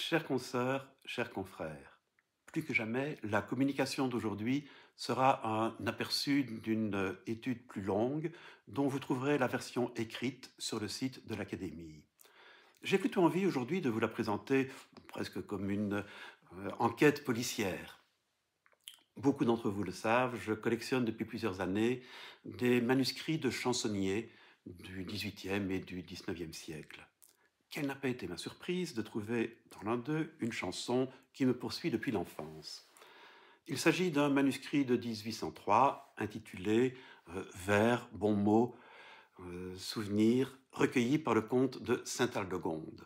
Chers consoeurs, chers confrères, plus que jamais, la communication d'aujourd'hui sera un aperçu d'une étude plus longue dont vous trouverez la version écrite sur le site de l'Académie. J'ai plutôt envie aujourd'hui de vous la présenter presque comme une enquête policière. Beaucoup d'entre vous le savent, je collectionne depuis plusieurs années des manuscrits de chansonniers du XVIIIe et du XIXe siècle. Quelle n'a pas été ma surprise de trouver dans l'un d'eux une chanson qui me poursuit depuis l'enfance. Il s'agit d'un manuscrit de 1803 intitulé Vers, bons mots, souvenirs, recueilli par le comte de Saint-Aldegonde.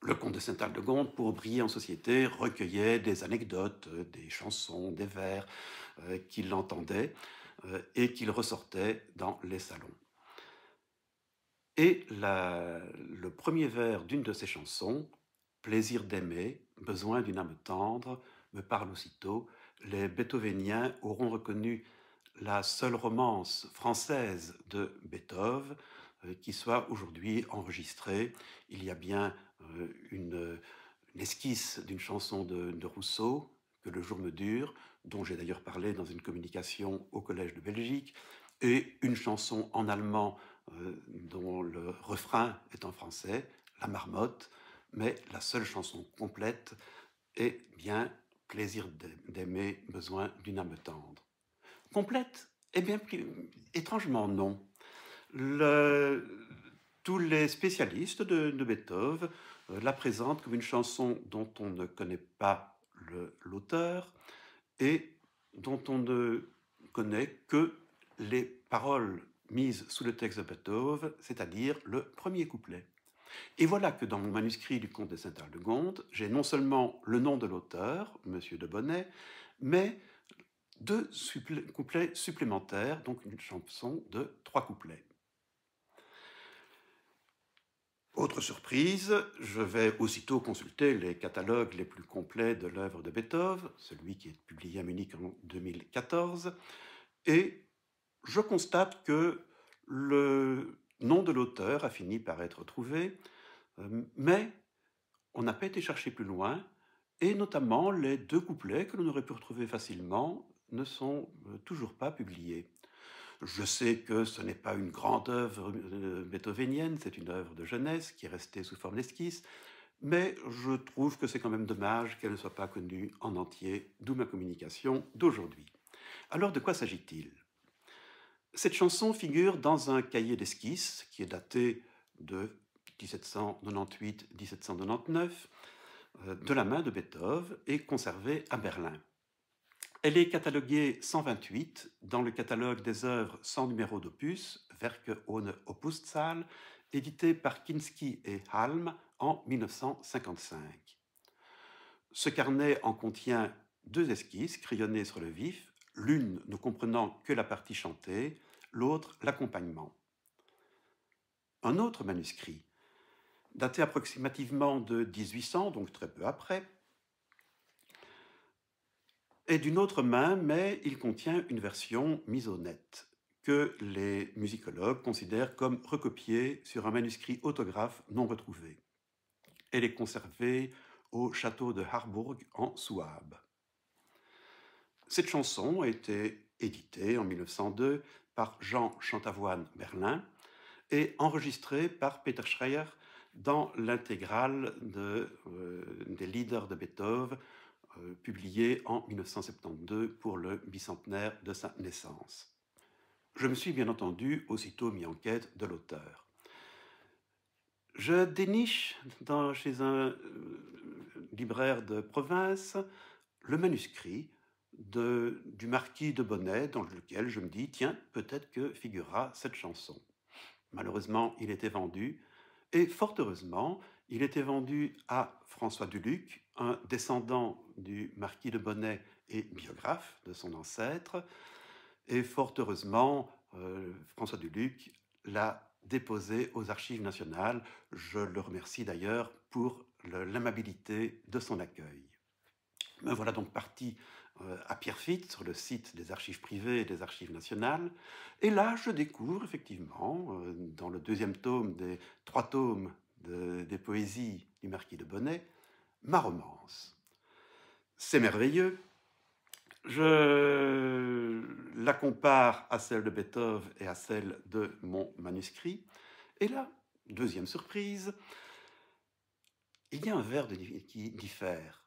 Le comte de Saint-Aldegonde, pour briller en société, recueillait des anecdotes, des chansons, des vers qu'il entendait et qu'il ressortait dans les salons. Et le premier vers d'une de ces chansons, Plaisir d'aimer, besoin d'une âme tendre, me parle aussitôt. Les Beethoveniens auront reconnu la seule romance française de Beethoven qui soit aujourd'hui enregistrée. Il y a bien une esquisse d'une chanson de Rousseau, Que le jour me dure, dont j'ai d'ailleurs parlé dans une communication au Collège de Belgique, et une chanson en allemand dont le refrain est en français, La Marmotte, mais la seule chanson complète est bien Plaisir d'aimer, besoin d'une âme tendre. Complète? Eh bien, étrangement non. Le- Tous les spécialistes de Beethoven la présentent comme une chanson dont on ne connaît pas l'auteur et dont on ne connaît que les paroles mises sous le texte de Beethoven, c'est-à-dire le premier couplet. Et voilà que dans mon manuscrit du comte de Saint-Aldegonde, j'ai non seulement le nom de l'auteur, Monsieur de Bonnet, mais deux couplets supplémentaires, donc une chanson de 3 couplets. Autre surprise, je vais aussitôt consulter les catalogues les plus complets de l'œuvre de Beethoven, celui qui est publié à Munich en 2014, et je constate que le nom de l'auteur a fini par être trouvé, mais on n'a pas été chercher plus loin, et notamment les 2 couplets que l'on aurait pu retrouver facilement ne sont toujours pas publiés. Je sais que ce n'est pas une grande œuvre beethovenienne, c'est une œuvre de jeunesse qui est restée sous forme d'esquisse, mais je trouve que c'est quand même dommage qu'elle ne soit pas connue en entier, d'où ma communication d'aujourd'hui. Alors de quoi s'agit-il? Cette chanson figure dans un cahier d'esquisses qui est daté de 1798-1799 de la main de Beethoven et conservé à Berlin. Elle est cataloguée 128 dans le catalogue des œuvres sans numéro d'opus, Werke ohne Opuszahl, édité par Kinski et Halm en 1955. Ce carnet en contient 2 esquisses crayonnées sur le vif, l'une ne comprenant que la partie chantée, l'autre l'accompagnement. Un autre manuscrit, daté approximativement de 1800, donc très peu après, est d'une autre main, mais il contient une version mise au net, que les musicologues considèrent comme recopiée sur un manuscrit autographe non retrouvé. Elle est conservée au château de Harburg en Souabe. Cette chanson a été éditée en 1902 par Jean Chantavoine Berlin et enregistrée par Peter Schreier dans l'intégrale des leaders de Beethoven, publié en 1972 pour le bicentenaire de sa naissance. Je me suis bien entendu aussitôt mis en quête de l'auteur. Je déniche chez un libraire de province le manuscrit du marquis de Bonnet, dans lequel je me dis, tiens, peut-être que figurera cette chanson. Malheureusement, il était vendu, et fort heureusement, il était vendu à François Duluc, un descendant du marquis de Bonnet et biographe de son ancêtre, et fort heureusement, François Duluc l'a déposé aux Archives nationales. Je le remercie d'ailleurs pour l'amabilité de son accueil. Me voilà donc parti à Pierrefitte, sur le site des archives privées et des archives nationales. Et là, je découvre effectivement, dans le 2e tome des 3 tomes des poésies du marquis de Bonnet, ma romance. C'est merveilleux. Je la compare à celle de Beethoven et à celle de mon manuscrit. Et là, deuxième surprise, il y a un vers qui diffère.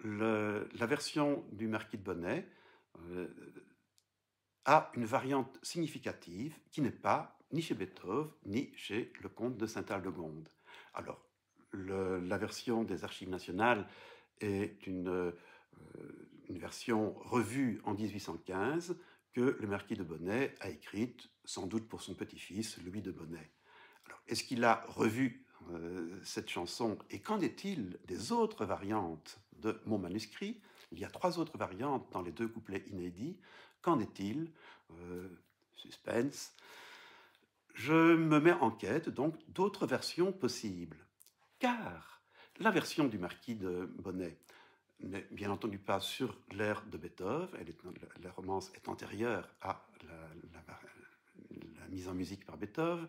La version du Marquis de Bonnet a une variante significative qui n'est pas ni chez Beethoven ni chez le comte de Saint-Aldegonde. Alors, la version des Archives nationales est une version revue en 1815 que le marquis de Bonnet a écrite, sans doute pour son petit-fils, Louis de Bonnet. Alors, est-ce qu'il a revu cette chanson? Et qu'en est-il des autres variantes de mon manuscrit? Il y a 3 autres variantes dans les 2 couplets inédits. Qu'en est-il? Suspense. Je me mets en quête donc d'autres versions possibles. Car la version du marquis de Bonnet n'est bien entendu pas sur l'air de Beethoven, la romance est antérieure à la mise en musique par Beethoven,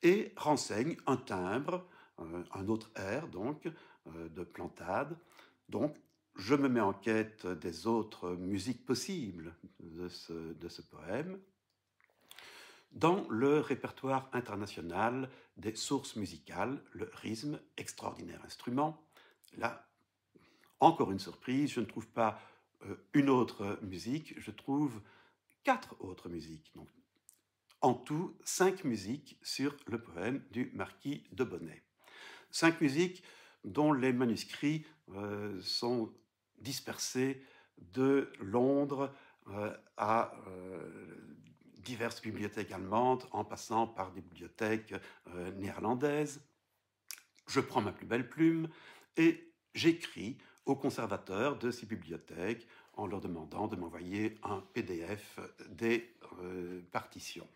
et renseigne un timbre, un autre air donc, de Plantade. Donc, je me mets en quête des autres musiques possibles de ce poème dans le répertoire international des sources musicales, le rhythm, extraordinaire instrument. Là, encore une surprise, je ne trouve pas une autre musique, je trouve 4 autres musiques. Donc, en tout, 5 musiques sur le poème du Marquis de Bonnet. 5 musiques dont les manuscrits sont dispersés de Londres à diverses bibliothèques allemandes, en passant par des bibliothèques néerlandaises. Je prends ma plus belle plume et j'écris aux conservateurs de ces bibliothèques en leur demandant de m'envoyer un PDF des partitions.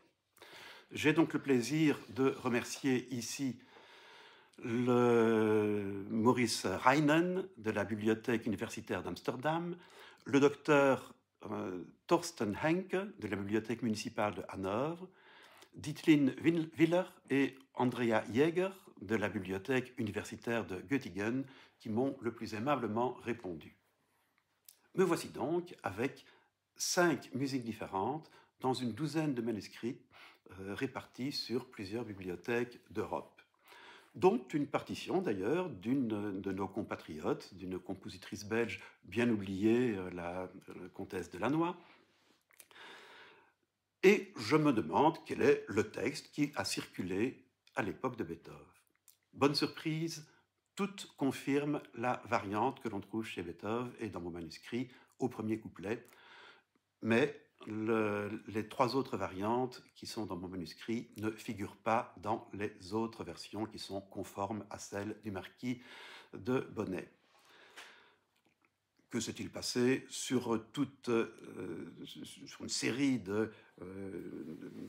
J'ai donc le plaisir de remercier ici le Maurice Reinen de la Bibliothèque universitaire d'Amsterdam, le docteur Thorsten Henke de la Bibliothèque municipale de Hanovre, Dietlin Willer et Andrea Jäger de la Bibliothèque universitaire de Göttingen qui m'ont le plus aimablement répondu. Me voici donc avec 5 musiques différentes dans une douzaine de manuscrits répartis sur plusieurs bibliothèques d'Europe, dont une partition d'ailleurs d'une de nos compatriotes, d'une compositrice belge bien oubliée, la comtesse de Lannoy. Et je me demande quel est le texte qui a circulé à l'époque de Beethoven. Bonne surprise, toutes confirment la variante que l'on trouve chez Beethoven et dans mon manuscrit au premier couplet, mais les 3 autres variantes qui sont dans mon manuscrit ne figurent pas dans les autres versions qui sont conformes à celle du marquis de Bonnet. Que s'est-il passé sur sur une série de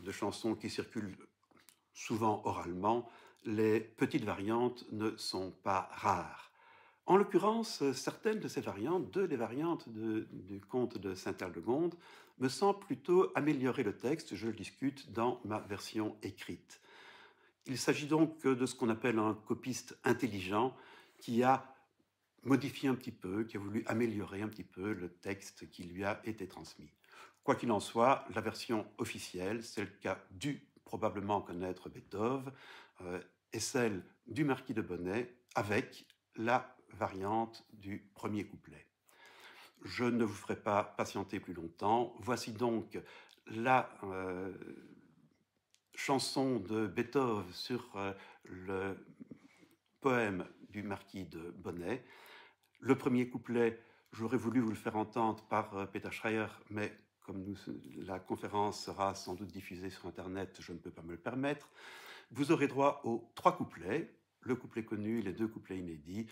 chansons qui circulent souvent oralement? Les petites variantes ne sont pas rares. En l'occurrence, certaines de ces variantes, les variantes du comte de Saint-Aldegonde, me semblent plutôt améliorer le texte. Je le discute dans ma version écrite. Il s'agit donc de ce qu'on appelle un copiste intelligent qui a modifié un petit peu, qui a voulu améliorer un petit peu le texte qui lui a été transmis. Quoi qu'il en soit, la version officielle, celle qu'a dû probablement connaître Beethoven, est celle du marquis de Bonnet avec la variante du premier couplet. Je ne vous ferai pas patienter plus longtemps. Voici donc la chanson de Beethoven sur le poème du marquis de Bonnet. Le premier couplet, j'aurais voulu vous le faire entendre par Peter Schreier, mais comme la conférence sera sans doute diffusée sur Internet, je ne peux pas me le permettre. Vous aurez droit aux 3 couplets, le couplet connu et les 2 couplets inédits,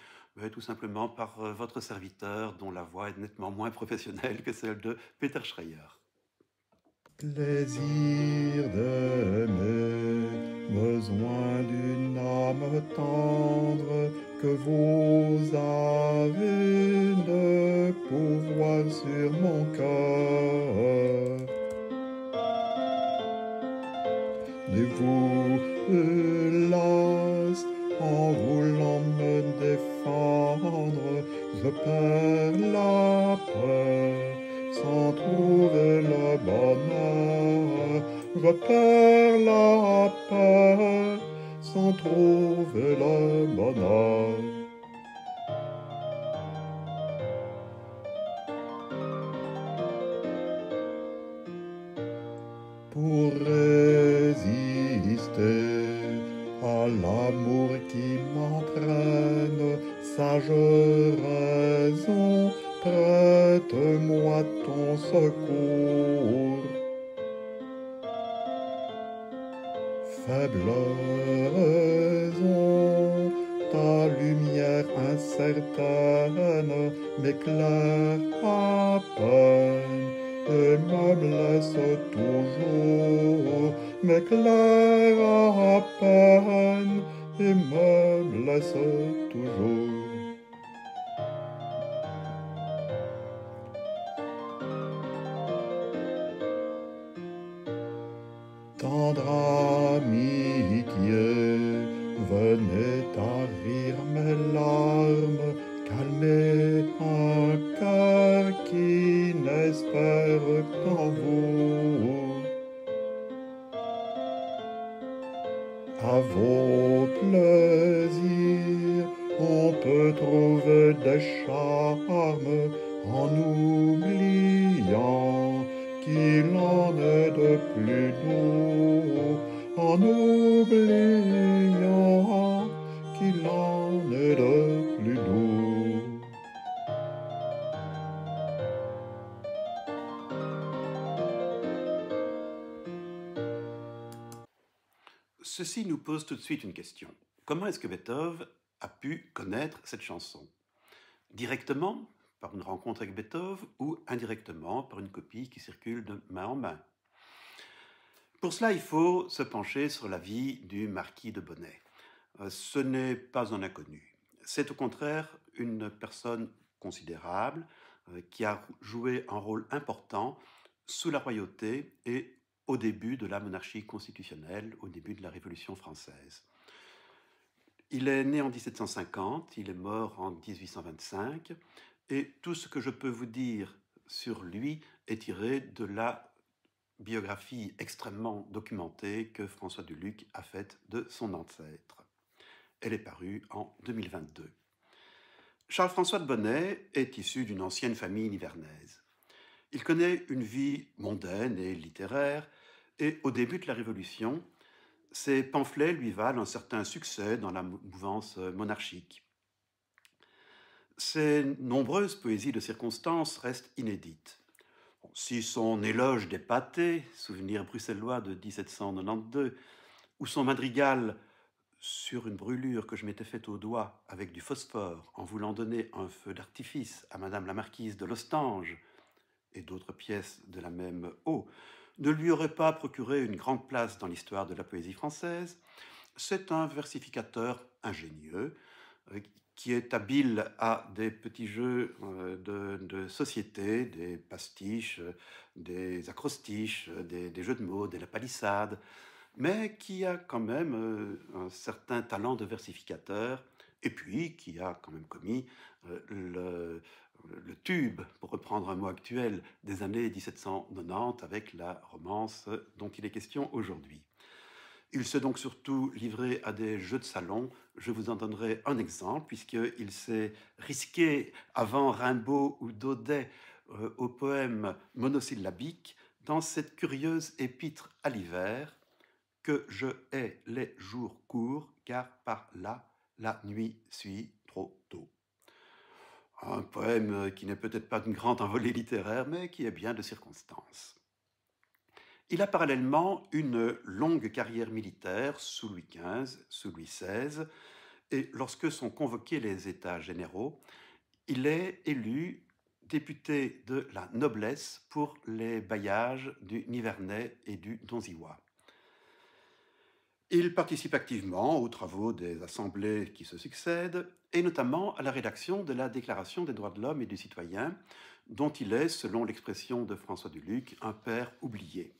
tout simplement par votre serviteur dont la voix est nettement moins professionnelle que celle de Peter Schreier. Plaisir d'aimer, besoin d'une âme tendre que vous avez de pouvoir sur mon cœur. De vous, hélas, en voulant me défendre, je perds la paix sans trouver le bonheur. Je perds la paix sans trouver le bonheur. Pour résister à l'amour qui m'entraîne, sage raison, prête-moi ton secours. Faible raison, ta lumière incertaine m'éclaire à peine et me blesse toujours, m'éclaire à peine et me blesse toujours. Tendre amitié, venez tarir mes larmes, calmer un cœur qui n'espère qu'en vous. À vos plaisirs, on peut trouver des charmes en oubliant qu'il en est de plus doux, en oubliant qu'il en est de plus doux. Ceci nous pose tout de suite une question. Comment est-ce que Beethoven a pu connaître cette chanson? Directement, par une rencontre avec Beethoven, ou indirectement, par une copie qui circule de main en main? Pour cela, il faut se pencher sur la vie du marquis de Bonnet. Ce n'est pas un inconnu. C'est au contraire une personne considérable qui a joué un rôle important sous la royauté et au début de la monarchie constitutionnelle, au début de la Révolution française. Il est né en 1750, il est mort en 1825, et tout ce que je peux vous dire sur lui est tiré de la biographie extrêmement documentée que François Duluc a faite de son ancêtre. Elle est parue en 2022. Charles-François de Bonnet est issu d'une ancienne famille nivernaise. Il connaît une vie mondaine et littéraire, et au début de la Révolution, ses pamphlets lui valent un certain succès dans la mouvance monarchique. Ses nombreuses poésies de circonstances restent inédites. Si son éloge des pâtés, souvenir bruxellois de 1792, ou son madrigal sur une brûlure que je m'étais faite au doigt avec du phosphore en voulant donner un feu d'artifice à Madame la Marquise de Lostange, et d'autres pièces de la même eau, ne lui aurait pas procuré une grande place dans l'histoire de la poésie française. C'est un versificateur ingénieux qui est habile à des petits jeux de société, des pastiches, des acrostiches, des jeux de mots, des palissades, mais qui a quand même un certain talent de versificateur, et puis qui a quand même commis le tube, pour reprendre un mot actuel, des années 1790 avec la romance dont il est question aujourd'hui. Il s'est donc surtout livré à des jeux de salon. Je vous en donnerai un exemple, puisqu'il s'est risqué avant Rimbaud ou Daudet au poème monosyllabique dans cette curieuse épître à l'hiver que je hais les jours courts, car par là la nuit suit trop tôt. Un poème qui n'est peut-être pas d'une grande envolée littéraire, mais qui est bien de circonstance. Il a parallèlement une longue carrière militaire sous Louis XV, sous Louis XVI, et lorsque sont convoqués les États généraux, il est élu député de la noblesse pour les bailliages du Nivernais et du Donziwa. Il participe activement aux travaux des assemblées qui se succèdent, et notamment à la rédaction de la Déclaration des droits de l'homme et du citoyen, dont il est, selon l'expression de François Duluc, un père oublié.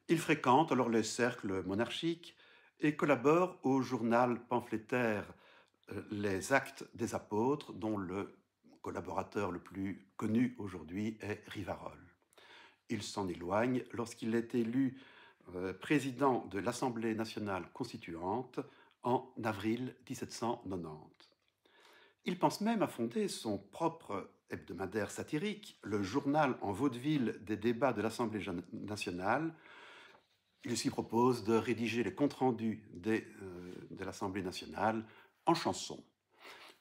Il fréquente alors les cercles monarchiques et collabore au journal pamphlétaire Les Actes des Apôtres, dont le collaborateur le plus connu aujourd'hui est Rivarol. Il s'en éloigne lorsqu'il est élu président de l'Assemblée nationale constituante en avril 1790. Il pense même à fonder son propre hebdomadaire satirique, le journal en vaudeville des débats de l'Assemblée nationale. Il s'y propose de rédiger les comptes rendus de l'Assemblée nationale en chansons.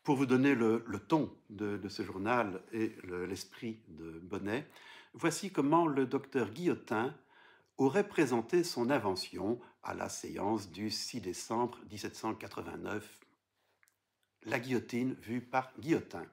Pour vous donner le ton de ce journal et l'esprit de Bonnet, voici comment le docteur Guillotin aurait présenté son invention à la séance du 6 décembre 1789, la guillotine vue par Guillotin.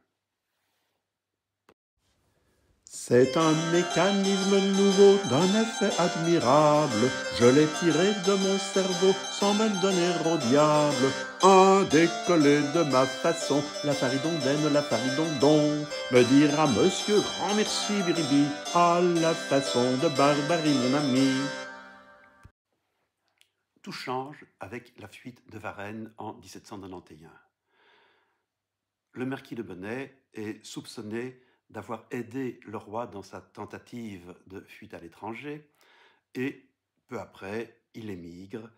C'est un mécanisme nouveau d'un effet admirable. Je l'ai tiré de mon cerveau sans me donner au diable. Un décollé de ma façon, la faridondaine, la faridondon, me dira monsieur grand merci biribi, à la façon de Barbarie mon ami. Tout change avec la fuite de Varennes en 1791. Le marquis de Bonnet est soupçonné d'avoir aidé le roi dans sa tentative de fuite à l'étranger et peu après, il émigre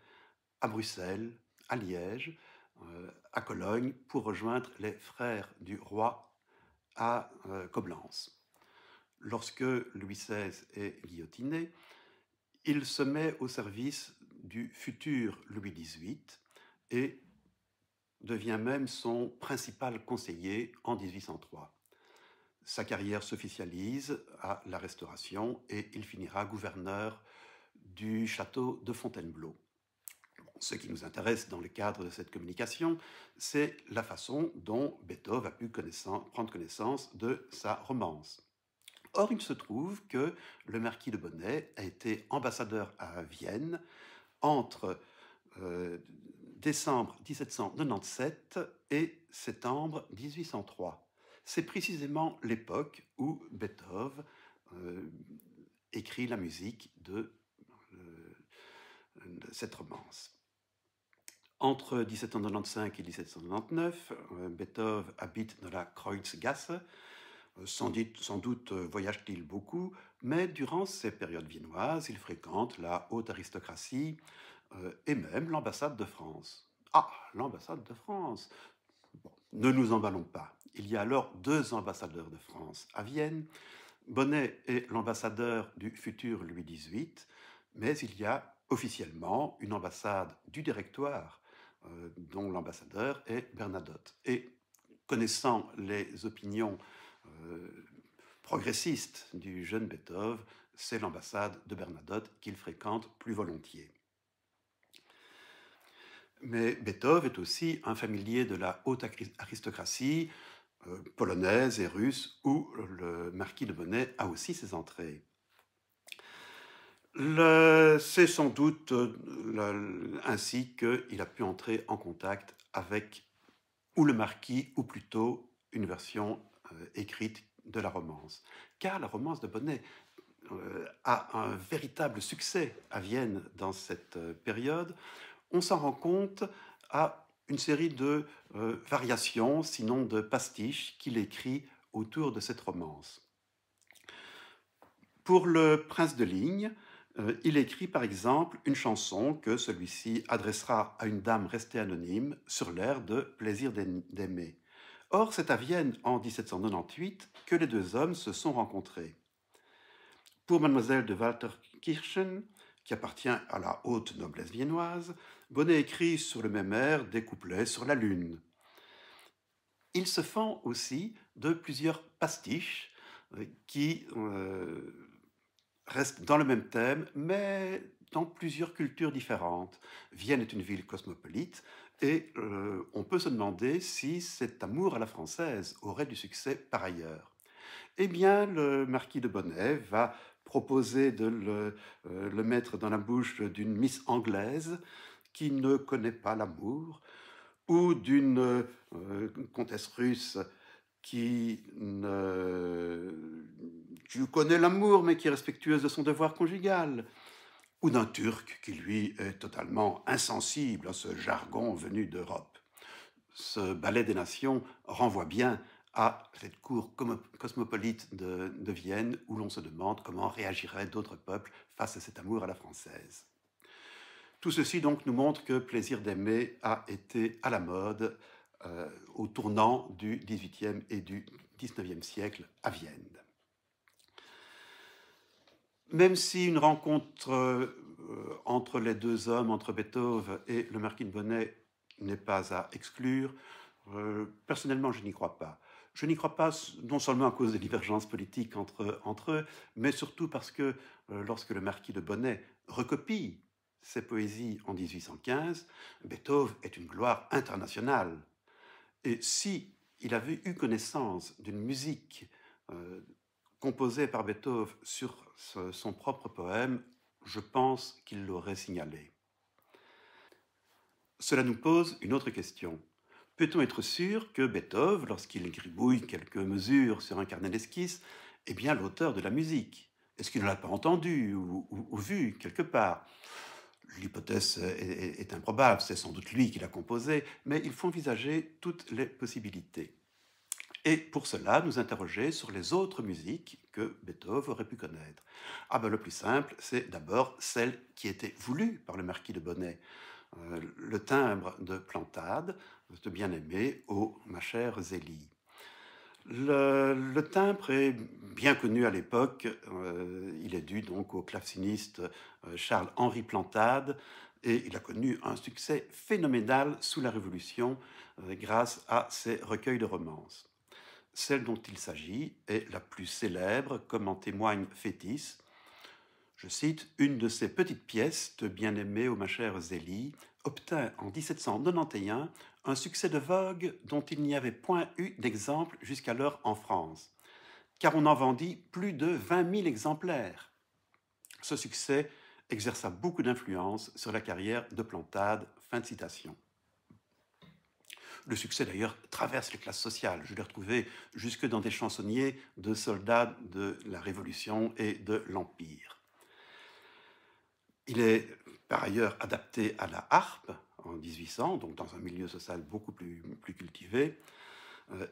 à Bruxelles, à Liège, à Cologne pour rejoindre les frères du roi à Coblence. Lorsque Louis XVI est guillotiné, il se met au service du futur Louis XVIII et devient même son principal conseiller en 1803. Sa carrière s'officialise à la Restauration et il finira gouverneur du château de Fontainebleau. Ce qui nous intéresse dans le cadre de cette communication, c'est la façon dont Beethoven a pu prendre connaissance de sa romance. Or, il se trouve que le marquis de Bonnet a été ambassadeur à Vienne entre décembre 1797 et septembre 1803. C'est précisément l'époque où Beethoven écrit la musique de cette romance. Entre 1795 et 1799, Beethoven habite dans la Kreuzgasse. Sans doute voyage-t-il beaucoup, mais durant ces périodes viennoises, il fréquente la haute aristocratie et même l'ambassade de France. Ah, l'ambassade de France! Bon, ne nous emballons pas. Il y a alors 2 ambassadeurs de France à Vienne. Bonnet est l'ambassadeur du futur Louis XVIII, mais il y a officiellement une ambassade du Directoire, dont l'ambassadeur est Bernadotte. Et connaissant les opinions progressiste du jeune Beethoven, c'est l'ambassade de Bernadotte qu'il fréquente plus volontiers. Mais Beethoven est aussi un familier de la haute aristocratie polonaise et russe, où le marquis de Bonnet a aussi ses entrées. C'est sans doute ainsi qu'il a pu entrer en contact avec ou le marquis, ou plutôt une version écrite de la romance. Car la romance de Bonnet a un véritable succès à Vienne dans cette période. On s'en rend compte à une série de variations, sinon de pastiches, qu'il écrit autour de cette romance. Pour le Prince de Ligne, il écrit par exemple une chanson que celui-ci adressera à une dame restée anonyme sur l'air de Plaisir d'aimer. Or, c'est à Vienne en 1798 que les 2 hommes se sont rencontrés. Pour Mademoiselle de Walterkirchen, qui appartient à la haute noblesse viennoise, Bonnet écrit sur le même air des couplets sur la lune. Il se fend aussi de plusieurs pastiches qui restent dans le même thème, mais dans plusieurs cultures différentes. Vienne est une ville cosmopolite et on peut se demander si cet amour à la française aurait du succès par ailleurs. Eh bien, le marquis de Bonnet va proposer de le mettre dans la bouche d'une Miss anglaise qui ne connaît pas l'amour, ou d'une comtesse russe qui connaît l'amour, mais qui est respectueuse de son devoir conjugal, ou d'un Turc qui, lui, est totalement insensible à ce jargon venu d'Europe. Ce ballet des nations renvoie bien à cette cour cosmopolite de Vienne où l'on se demande comment réagiraient d'autres peuples face à cet amour à la française. Tout ceci donc nous montre que Plaisir d'aimer a été à la mode au tournant du XVIIIe et du XIXe siècle à Vienne. Même si une rencontre entre les deux hommes, entre Beethoven et le marquis de Bonnet, n'est pas à exclure, personnellement, je n'y crois pas. Je n'y crois pas non seulement à cause des divergences politiques entre eux, mais surtout parce que lorsque le marquis de Bonnet recopie ses poésies en 1815, Beethoven est une gloire internationale. Et si il avait eu connaissance d'une musique composée par Beethoven sur son propre poème, je pense qu'il l'aurait signalé. Cela nous pose une autre question. Peut-on être sûr que Beethoven, lorsqu'il gribouille quelques mesures sur un carnet d'esquisse, est bien l'auteur de la musique? Est-ce qu'il ne l'a pas entendu ou vu quelque part? L'hypothèse est improbable, c'est sans doute lui qui l'a composé, mais il faut envisager toutes les possibilités. Et pour cela, nous interroger sur les autres musiques que Beethoven aurait pu connaître. Le plus simple, c'est d'abord celle qui était voulue par le marquis de Bonnet, le timbre de Plantade, de Bien-aimé, ô ma chère Zélie. Le timbre est bien connu à l'époque, il est dû donc au claveciniste Charles-Henri Plantade, et il a connu un succès phénoménal sous la Révolution grâce à ses recueils de romances. Celle dont il s'agit est la plus célèbre, comme en témoigne Fétis. Je cite, « Une de ces petites pièces de Bien-aimé, ô ma chère Zélie, obtint en 1791 un succès de vogue dont il n'y avait point eu d'exemple jusqu'alors en France, car on en vendit plus de 20 000 exemplaires. Ce succès exerça beaucoup d'influence sur la carrière de Plantade. » Fin de citation. Le succès, d'ailleurs, traverse les classes sociales. Je l'ai retrouvé jusque dans des chansonniers de soldats de la Révolution et de l'Empire. Il est par ailleurs adapté à la harpe en 1800, donc dans un milieu social beaucoup plus cultivé,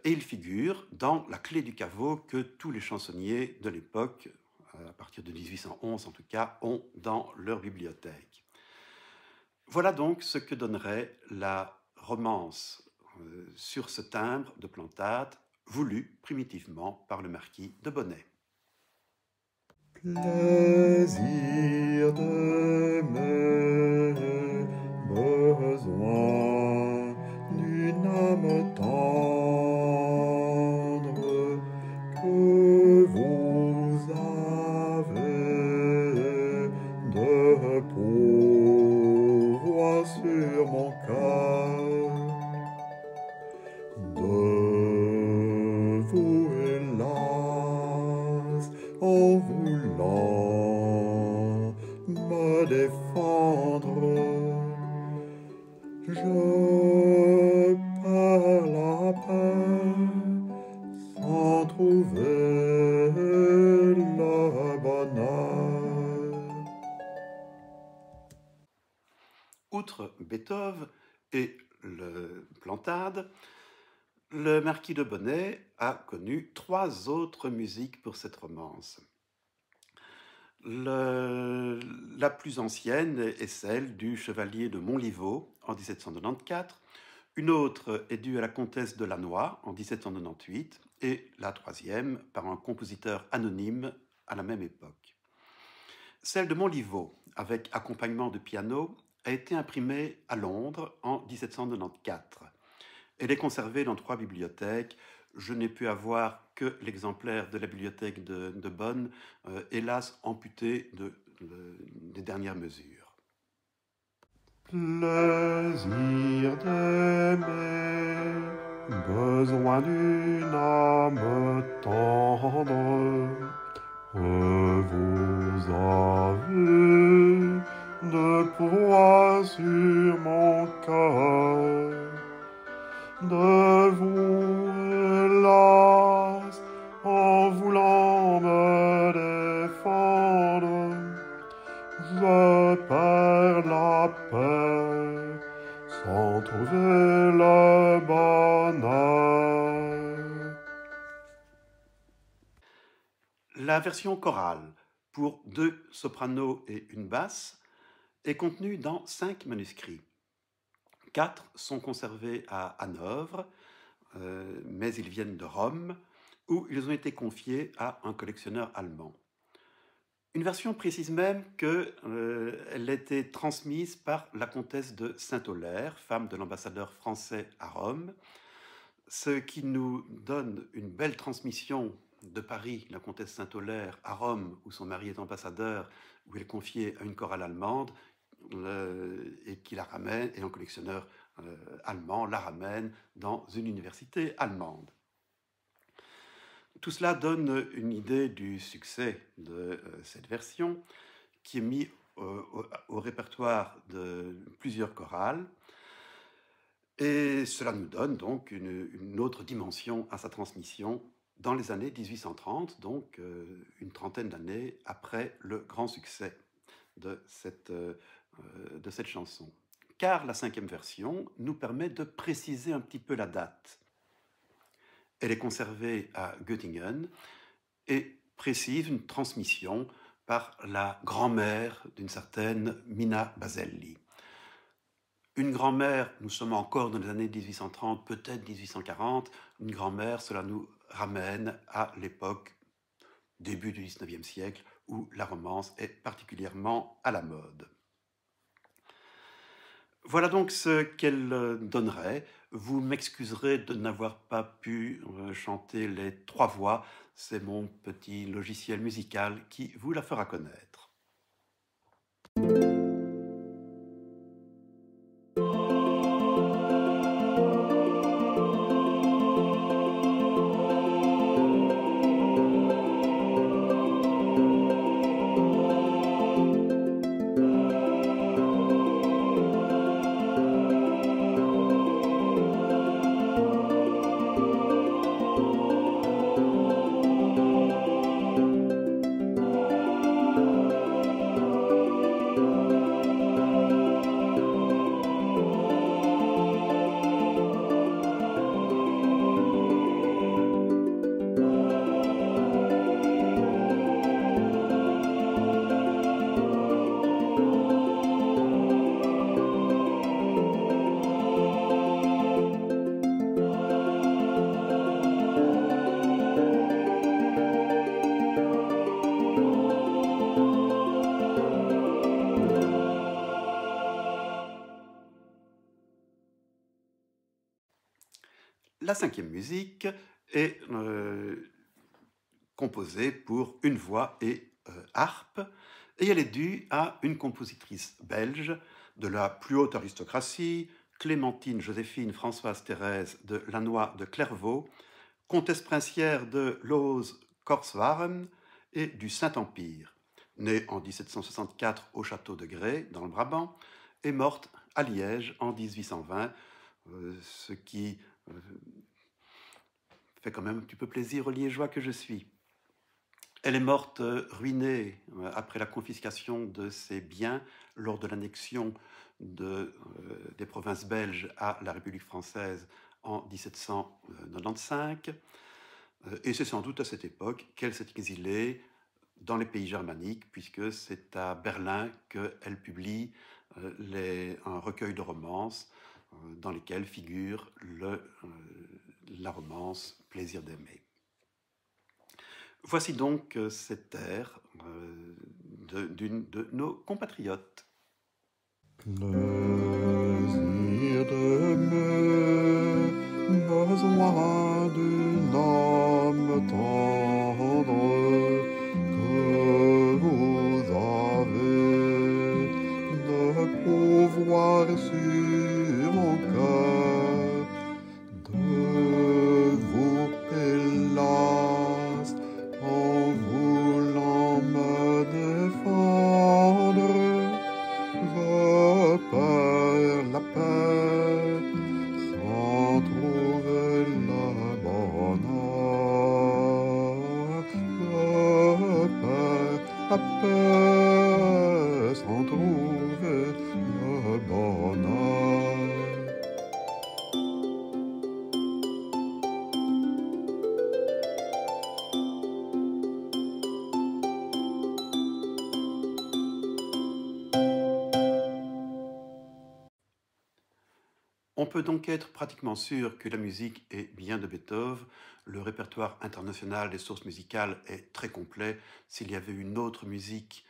et il figure dans la clé du caveau que tous les chansonniers de l'époque, à partir de 1811 en tout cas, ont dans leur bibliothèque. Voilà donc ce que donnerait la romance sur ce timbre de Plantade, voulu primitivement par le marquis de Bonnet. Plaisir d'aimer, besoin d'une âme tendre que vous avez de pourvoir sur mon cœur. De vous, hélas, en voulant me défendre, je perds la paix sans trouver le bonheur. Outre Beethoven et le Plantade, le marquis de Bonnet a connu 3 autres musiques pour cette romance. La plus ancienne est celle du chevalier de Monlivaud en 1794, une autre est due à la comtesse de Lannoy en 1798 et la troisième par un compositeur anonyme à la même époque. Celle de Monlivaud, avec accompagnement de piano, a été imprimée à Londres en 1794. Elle est conservée dans 3 bibliothèques. Je n'ai pu avoir que l'exemplaire de la bibliothèque de Bonn, hélas amputé des dernières mesures. Plaisir d'aimer, besoin d'une âme tendre, vous avez de pouvoir sur mon cœur. De vous, hélas, en voulant me défendre, je faire la paix sans trouver le bonheur. La version chorale pour 2 sopranos et une basse est contenue dans 5 manuscrits. 4 sont conservés à Hanovre, mais ils viennent de Rome, où ils ont été confiés à un collectionneur allemand. Une version précise même qu'elle a été transmise par la comtesse de Saint-Aulaire, femme de l'ambassadeur français à Rome, ce qui nous donne une belle transmission de Paris, la comtesse Saint-Aulaire, à Rome, où son mari est ambassadeur, où elle est confiée à une chorale allemande, et qui la ramène, et un collectionneur allemand la ramène dans une université allemande. Tout cela donne une idée du succès de cette version, qui est mise au répertoire de plusieurs chorales, et cela nous donne donc une autre dimension à sa transmission dans les années 1830, donc une trentaine d'années après le grand succès de cette chanson. Car la 5e version nous permet de préciser un petit peu la date. Elle est conservée à Göttingen et précise une transmission par la grand-mère d'une certaine Mina Baselli. Une grand-mère, nous sommes encore dans les années 1830, peut-être 1840, une grand-mère, cela nous ramène à l'époque, début du 19e siècle, où la romance est particulièrement à la mode. Voilà donc ce qu'elle donnerait. Vous m'excuserez de n'avoir pas pu chanter les 3 voix, c'est mon petit logiciel musical qui vous la fera connaître. La 5e musique est composée pour une voix et harpe, et elle est due à une compositrice belge de la plus haute aristocratie, Clémentine Joséphine Françoise Thérèse de Lannoy de Clairvaux, comtesse princière de Loos-Korswaren et du Saint-Empire, née en 1764 au château de Grès, dans le Brabant, et morte à Liège en 1820, ce qui fait quand même un petit peu plaisir aux Liégeois que je suis. Elle est morte ruinée après la confiscation de ses biens lors de l'annexion des provinces belges à la République française en 1795. Et c'est sans doute à cette époque qu'elle s'est exilée dans les pays germaniques, puisque c'est à Berlin qu'elle publie un recueil de romances dans lesquelles figure la romance Plaisir d'aimer. Voici donc cet air d'une de nos compatriotes. Plaisir d'aimer, besoin d'une âme tendre que vous avez, de pouvoir sur mon cœur, de vous, hélas, en voulant me défendre, je perds la paix sans trouver le bonheur. Je perds la paix sans trouver On peut donc être pratiquement sûr que la musique est bien de Beethoven. Le répertoire international des sources musicales est très complet. S'il y avait une autre musique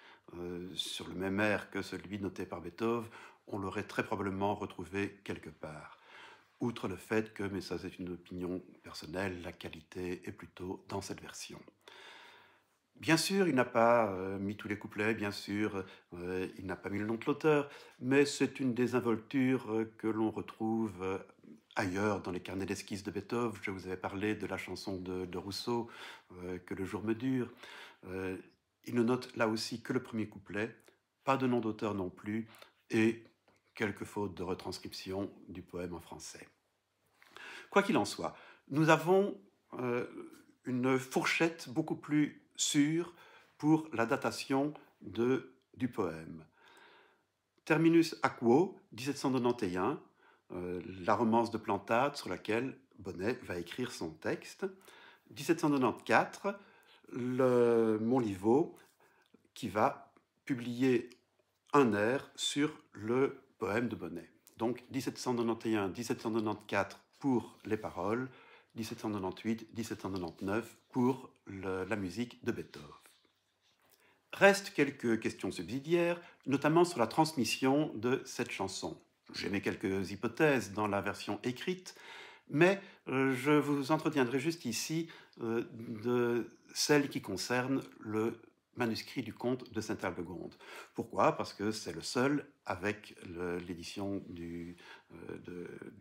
sur le même air que celui noté par Beethoven, on l'aurait très probablement retrouvé quelque part. Outre le fait que, mais ça c'est une opinion personnelle, la qualité est plutôt dans cette version. Bien sûr, il n'a pas mis tous les couplets, bien sûr, il n'a pas mis le nom de l'auteur, mais c'est une désinvolture que l'on retrouve ailleurs dans les carnets d'esquisses de Beethoven. Je vous avais parlé de la chanson de Rousseau, Que le jour me dure. Il ne note là aussi que le premier couplet, pas de nom d'auteur non plus, et quelques fautes de retranscription du poème en français. Quoi qu'il en soit, nous avons une fourchette beaucoup plus sûre pour la datation du poème. Terminus Aquo, 1791, la romance de Plantade sur laquelle Bonnet va écrire son texte. 1794, le Montlivaud qui va publier un air sur le poème de Bonnet. Donc 1791-1794 pour les paroles, 1798-1799 pour la musique de Beethoven. Restent quelques questions subsidiaires, notamment sur la transmission de cette chanson. J'ai mis quelques hypothèses dans la version écrite, mais je vous entretiendrai juste ici de celles qui concernent le manuscrit du conte de Sainte-Aldegonde. Pourquoi? Parce que c'est le seul, avec l'édition du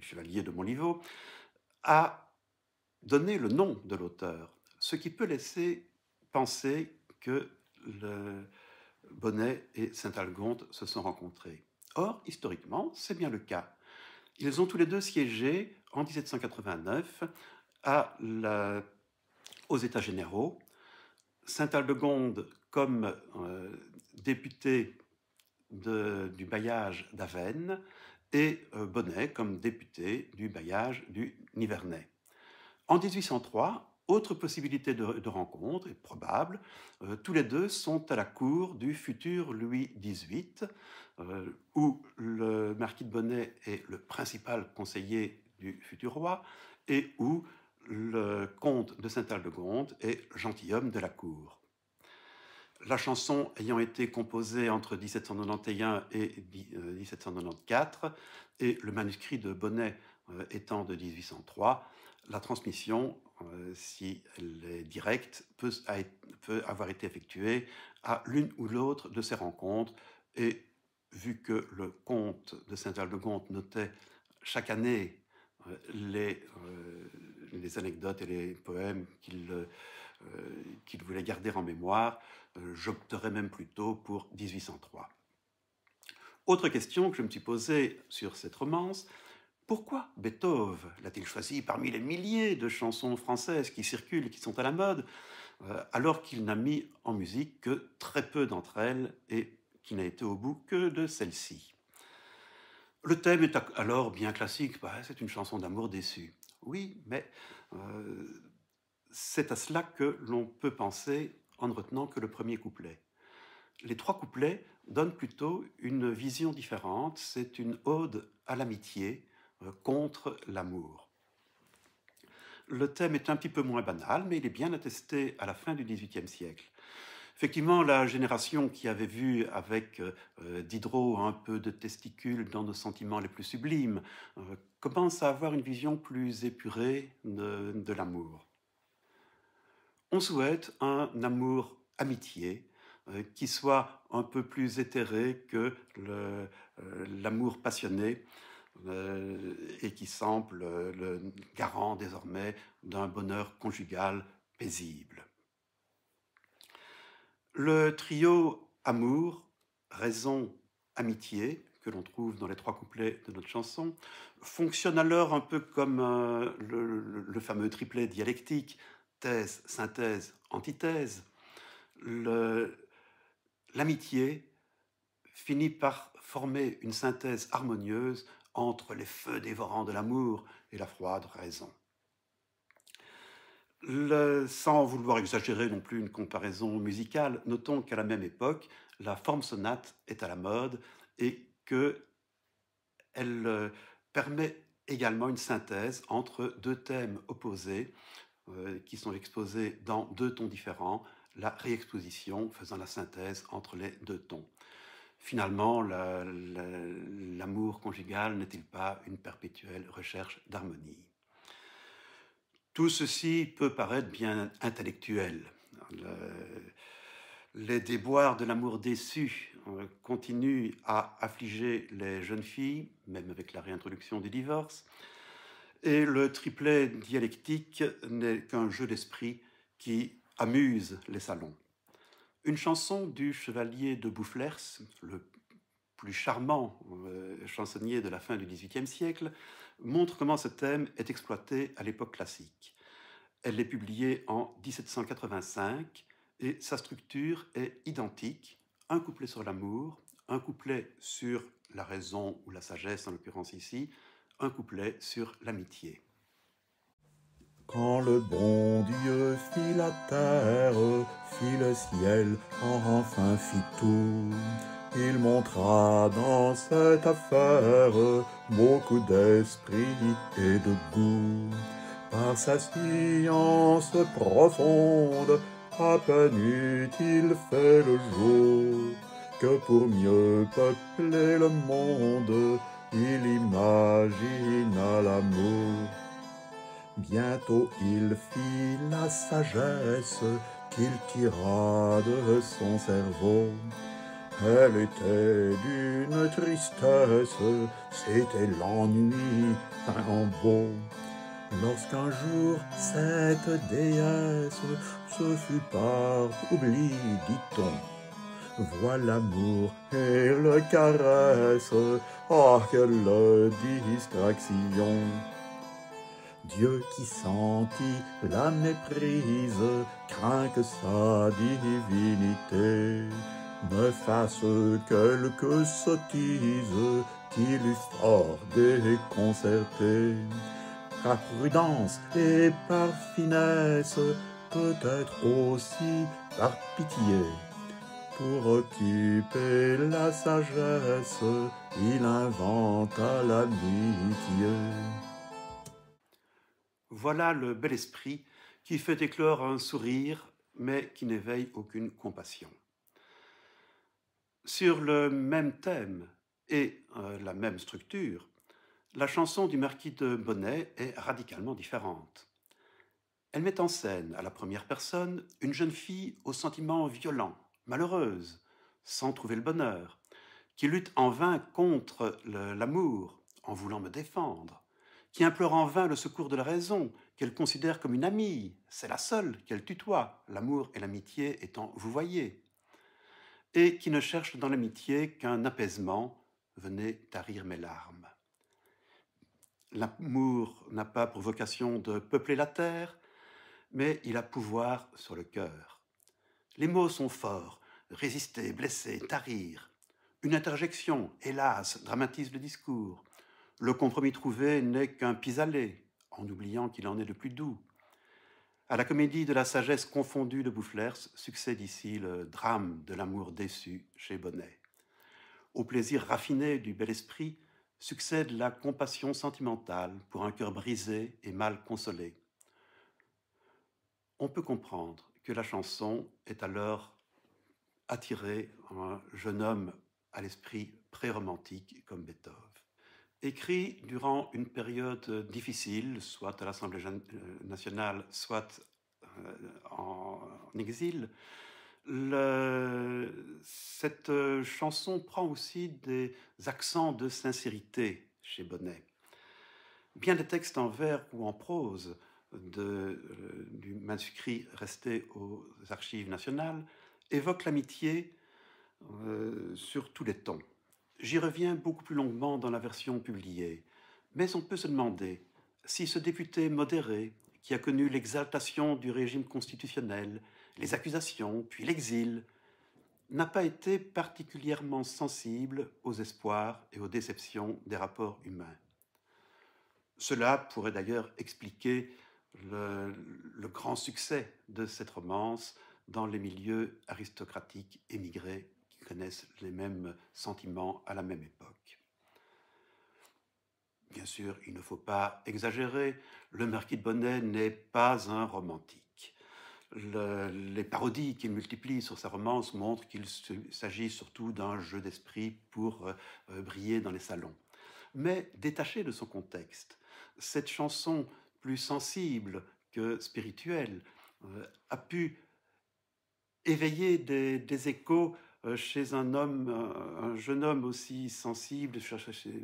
Chevalier de Montlivaud, à donner le nom de l'auteur, ce qui peut laisser penser que Bonnet et Sainte-Aldegonde se sont rencontrés. Or, historiquement, c'est bien le cas. Ils ont tous les deux siégé en 1789 aux États généraux. Sainte-Aldegonde comme député du bailliage d'Avesnes et Bonnet comme député du bailliage du Nivernais. En 1803, autre possibilité de rencontre est probable, tous les deux sont à la cour du futur Louis XVIII, où le marquis de Bonnet est le principal conseiller du futur roi, et où le comte de Sainte-Aldegonde est gentilhomme de la cour. La chanson ayant été composée entre 1791 et 1794, et le manuscrit de Bonnet étant de 1803, la transmission, si elle est directe, peut avoir été effectuée à l'une ou l'autre de ces rencontres. Et vu que le comte de Sainte-Aldegonde notait chaque année les anecdotes et les poèmes qu'il voulait garder en mémoire, j'opterais même plutôt pour 1803. Autre question que je me suis posée sur cette romance, pourquoi Beethoven l'a-t-il choisi parmi les milliers de chansons françaises qui circulent et qui sont à la mode, alors qu'il n'a mis en musique que très peu d'entre elles et qu'il n'a été au bout que de celles-ci? Le thème est alors bien classique, c'est une chanson d'amour déçu. Oui, mais c'est à cela que l'on peut penser en ne retenant que le premier couplet. Les trois couplets donnent plutôt une vision différente, c'est une ode à l'amitié contre l'amour. Le thème est un petit peu moins banal, mais il est bien attesté à la fin du XVIIIe siècle. Effectivement, la génération qui avait vu avec Diderot un peu de testicules dans nos sentiments les plus sublimes commence à avoir une vision plus épurée de l'amour. On souhaite un amour-amitié qui soit un peu plus éthéré que l'amour passionné et qui semble le garant désormais d'un bonheur conjugal paisible. Le trio amour, raison, amitié, que l'on trouve dans les trois couplets de notre chanson, fonctionne alors un peu comme le fameux triplet dialectique, thèse, synthèse, antithèse. L'amitié finit par former une synthèse harmonieuse entre les feux dévorants de l'amour et la froide raison. Sans vouloir exagérer non plus une comparaison musicale, notons qu'à la même époque, la forme sonate est à la mode et qu'elle permet également une synthèse entre deux thèmes opposés qui sont exposés dans deux tons différents, la réexposition faisant la synthèse entre les deux tons. Finalement, l'amour conjugal n'est-il pas une perpétuelle recherche d'harmonie? Tout ceci peut paraître bien intellectuel. Les déboires de l'amour déçu continuent à affliger les jeunes filles, même avec la réintroduction du divorce, et le triplet dialectique n'est qu'un jeu d'esprit qui amuse les salons. Une chanson du chevalier de Boufflers, le plus charmant chansonnier de la fin du XVIIIe siècle, montre comment ce thème est exploité à l'époque classique. Elle est publiée en 1785 et sa structure est identique. Un couplet sur l'amour, un couplet sur la raison ou la sagesse en l'occurrence ici, un couplet sur l'amitié. Quand le bon Dieu fit la terre, fit le ciel, enfin fit tout, il montra dans cette affaire beaucoup d'esprit et de goût. Par sa science profonde, à peine eut-il fait le jour, que pour mieux peupler le monde, il imagina l'amour. Bientôt il fit la sagesse qu'il tira de son cerveau. Elle était d'une tristesse, c'était l'ennui en beau. Lorsqu'un jour cette déesse se fut par oubli, dit-on, voit l'amour et le caresse, oh quelle distraction! Dieu qui sentit la méprise, craint que sa divinité ne fasse quelque sottise qui l'eût fort déconcerté. Par prudence et par finesse, peut-être aussi par pitié, pour occuper la sagesse, il inventa l'amitié. Voilà le bel esprit qui fait éclore un sourire, mais qui n'éveille aucune compassion. Sur le même thème et la même structure, la chanson du marquis de Bonnet est radicalement différente. Elle met en scène, à la première personne, une jeune fille aux sentiments violents, malheureuse, sans trouver le bonheur, qui lutte en vain contre l'amour, en voulant me défendre, qui implore en vain le secours de la raison, qu'elle considère comme une amie, c'est la seule qu'elle tutoie, l'amour et l'amitié étant vouvoyés, et qui ne cherche dans l'amitié qu'un apaisement, venez tarir mes larmes. L'amour n'a pas pour vocation de peupler la terre, mais il a pouvoir sur le cœur. Les mots sont forts, résister, blesser, tarir. Une interjection, hélas, dramatise le discours. Le compromis trouvé n'est qu'un pis-aller, en oubliant qu'il en est de plus doux. À la comédie de la sagesse confondue de Boufflers succède ici le drame de l'amour déçu chez Bonnet. Au plaisir raffiné du bel esprit succède la compassion sentimentale pour un cœur brisé et mal consolé. On peut comprendre que la chanson est alors attirée un jeune homme à l'esprit pré-romantique comme Beethoven. Écrit durant une période difficile, soit à l'Assemblée nationale, soit en exil, cette chanson prend aussi des accents de sincérité chez Bonnet. Bien des textes en vers ou en prose du manuscrit resté aux archives nationales évoquent l'amitié sur tous les tons. J'y reviens beaucoup plus longuement dans la version publiée, mais on peut se demander si ce député modéré, qui a connu l'exaltation du régime constitutionnel, les accusations, puis l'exil, n'a pas été particulièrement sensible aux espoirs et aux déceptions des rapports humains. Cela pourrait d'ailleurs expliquer le grand succès de cette romance dans les milieux aristocratiques émigrés qui connaissent les mêmes sentiments à la même époque. Bien sûr, il ne faut pas exagérer, le marquis de Bonnet n'est pas un romantique. Les parodies qu'il multiplie sur sa romance montrent qu'il s'agit surtout d'un jeu d'esprit pour briller dans les salons. Mais détachée de son contexte, cette chanson plus sensible que spirituelle a pu éveiller des échos chez un jeune homme aussi sensible,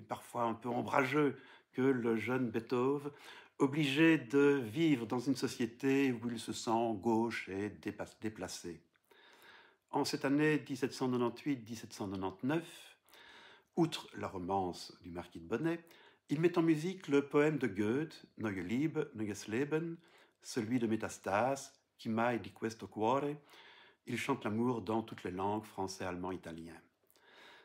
parfois un peu ombrageux que le jeune Beethoven, obligé de vivre dans une société où il se sent gauche et déplacé. En cette année 1798-1799, outre la romance du marquis de Bonnet, il met en musique le poème de Goethe, Neue Liebe, Neues Leben, celui de Métastase, Chi mai di questo cuore. Il chante l'amour dans toutes les langues, français, allemand, italien.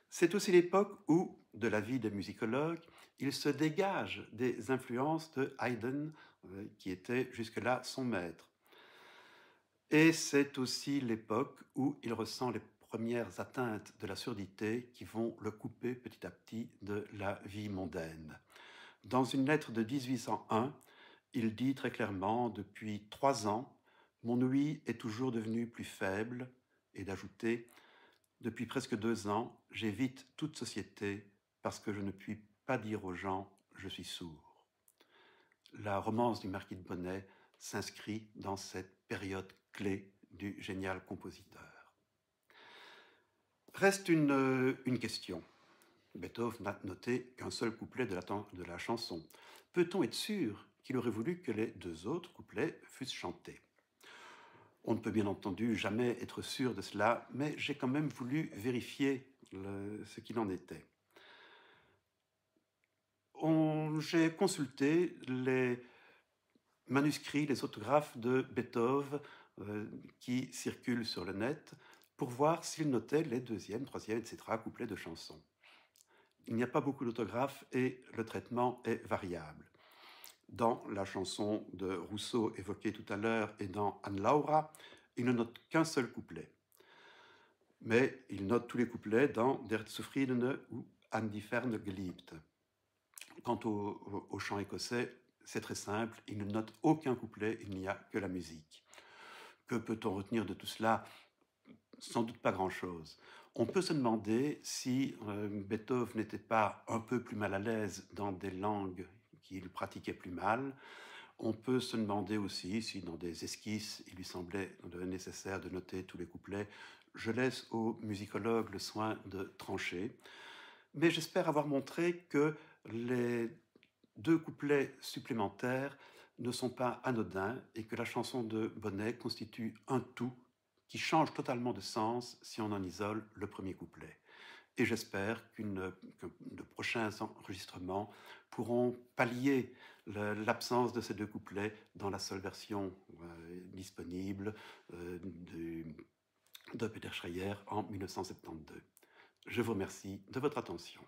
C'est aussi l'époque où, de la vie des musicologues, il se dégage des influences de Haydn, qui était jusque-là son maître. Et c'est aussi l'époque où il ressent les premières atteintes de la surdité qui vont le couper petit à petit de la vie mondaine. Dans une lettre de 1801, il dit très clairement « Depuis 3 ans, mon ouïe est toujours devenue plus faible » et d'ajouter « Depuis presque 2 ans, j'évite toute société parce que je ne puis pas dire aux gens « je suis sourd ». La romance du marquis de Bonnet s'inscrit dans cette période clé du génial compositeur. Reste une question. Beethoven n'a noté qu'un seul couplet de la chanson. Peut-on être sûr qu'il aurait voulu que les 2 autres couplets fussent chantés? On ne peut bien entendu jamais être sûr de cela, mais j'ai quand même voulu vérifier ce qu'il en était. J'ai consulté les manuscrits, les autographes de Beethoven qui circulent sur le net pour voir s'il notait les 2e, 3e, etc. couplets de chansons. Il n'y a pas beaucoup d'autographes et le traitement est variable. Dans la chanson de Rousseau évoquée tout à l'heure et dans Anne Laura, il ne note qu'un seul couplet. Mais il note tous les couplets dans Der Zufriedene ou An die Ferne geliebt. Quant au chant écossais, c'est très simple, il ne note aucun couplet, il n'y a que la musique. Que peut-on retenir de tout cela? Sans doute pas grand-chose. On peut se demander si Beethoven n'était pas un peu plus mal à l'aise dans des langues qu'il pratiquait plus mal. On peut se demander aussi si dans des esquisses, il lui semblait nécessaire de noter tous les couplets. Je laisse aux musicologues le soin de trancher. Mais j'espère avoir montré que les 2 couplets supplémentaires ne sont pas anodins et que la chanson de Bonnet constitue un tout qui change totalement de sens si on en isole le premier couplet. Et j'espère que de prochains enregistrements pourront pallier l'absence de ces 2 couplets dans la seule version disponible de Peter Schreyer en 1972. Je vous remercie de votre attention.